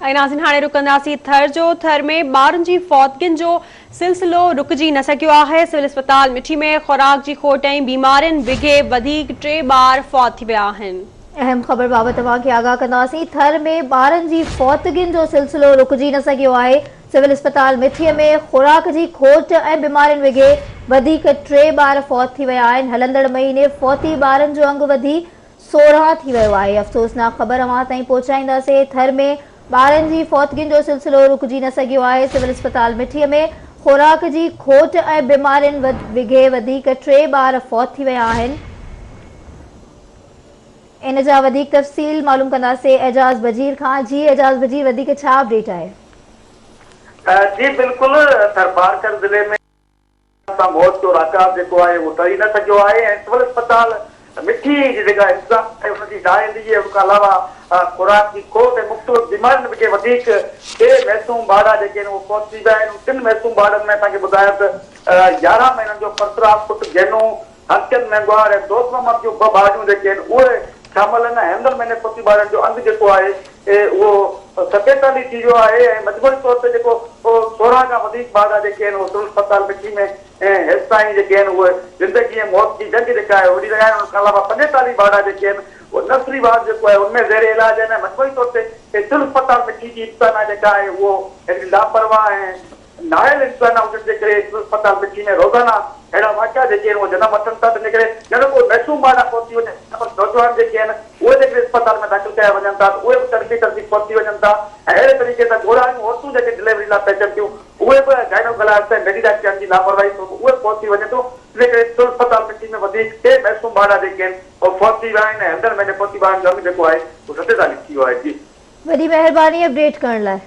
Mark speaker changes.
Speaker 1: नाज़रीन हाणे रुकंदासीं थर में ॿारनि जी फौतगियुनि जो सिलसिलो रुकजी न सघियो आहे। सिविल अस्पताल मिठी में खुराक जी खोट ऐं बीमारियुनि विघे वधीक 3 ॿार फौत थी विया आहिनि।
Speaker 2: अहम ख़बर बाबति तव्हांखे आगाह कंदासीं। थर में ॿारनि जी फौतगियुनि जो सिलसिलो रुकजी न सघियो आहे। सिविल अस्पताल मिठीअ में खुराक जी खोट ऐं बीमारियुनि विघे वधीक 3 ॿार फौत थी विया आहिनि। हलंदड़ महीने फौती ॿारनि जो अंग वधी 16 थी वियो आहे। अफ़सोसनाक ख़बर अव्हां ताईं पहुचाईंदासीं। थर में ॿारनि जी फौतगियुनि जो सिलसिलो रुकजी न सघियो आहे। सिविल अस्पताल मिठीअ में खुराक जी खोट ऐं बीमारियुनि विघे वधीक 3 ॿार फौत थी विया आहिनि। इन जा वधीक तफ़सील मालूम कंदासीं एजाज़ बजीर खां। जी एजाज़ बजीर, वधीक छा अपडेट आहे?
Speaker 3: जी बिल्कुल, थरपारकर जिले में मौत जो राकाब जेको आहे वो टरी न सघियो आहे ऐं सिविल अस्पताल मिठी जी जेका इंतज़ाम आहे उनजी ज़ाइंदगी ऐं उनखां अलावा खुराक जी खोट ऐं मुख़्तलिफ़ बीमारियुनि खे वधीक 2 मासूम ॿार जेके आहिनि उहे फौत थी विया आहिनि। 3 मासूम ॿारनि में तव्हांखे ॿुधायो त 11 महीननि जो परसराम पुट गेनू, हसन मेंगवार ऐं दोस्त मोहम्मद जूं 2 भाॼियूं जेके आहिनि उहे शामिल आहिनि। हलंदड़ महीने फौती ॿारनि जो अंग जेको आहे उहो 47 थी वियो आहे ऐं मजबूरी तौर ते जेको 16 खां वधीक ॿार जेके आहिनि उहे सिविल अस्पताल मिठी में ऐं हेसिताईं जेके आहिनि उहे ज़िंदगी ऐं मौत जी जंग जेका आहे विड़ी रहिया आहिनि। उनखां अलावा 45 ॿार जेके आहिनि उहे नर्सरी ॿार जेको आहे उनमें ज़ेरे इलाज आहिनि। मजबूरी तौर ते सिविल अस्पताल मिठी जी इंतज़ाम जेका आहे उहो हिकिड़ी लापरवाह ऐं नायल इंतज़ाम हुजण जे करे सिविल अस्पताल मिठी में रोज़ाना अहिड़ा वाक़िया जेके आहिनि उहे जनम वठनि था। तंहिंजे करे ॼण को मासूम ॿार पहुची वञे, नौजवान जेके आहिनि उहे जेके अस्पताल में दाख़िल कया वञनि था उहे बि तड़पी पहुची वञनि था ऐं अहिड़े तरीक़े सां ॻोल्हायूं औरतूं जेके डिलीवरी लाइ पहुचनि थियूं उहे बि गाइनोकोलॉजिस्ट ऐं मेडिकल जी लापरवाही उहे पहुची वञे थो। इन करे सिविल अस्पताल मिठी में वधीक 2 मासूम ॿार जेके आहिनि उहे फौत थी विया आहिनि ऐं हलंदड़ महीने फौती ॿारनि जो अंग जेको आहे उहो 47 थी वियो आहे। जी
Speaker 2: वॾी महिरबानी अपडेट करण लाइ।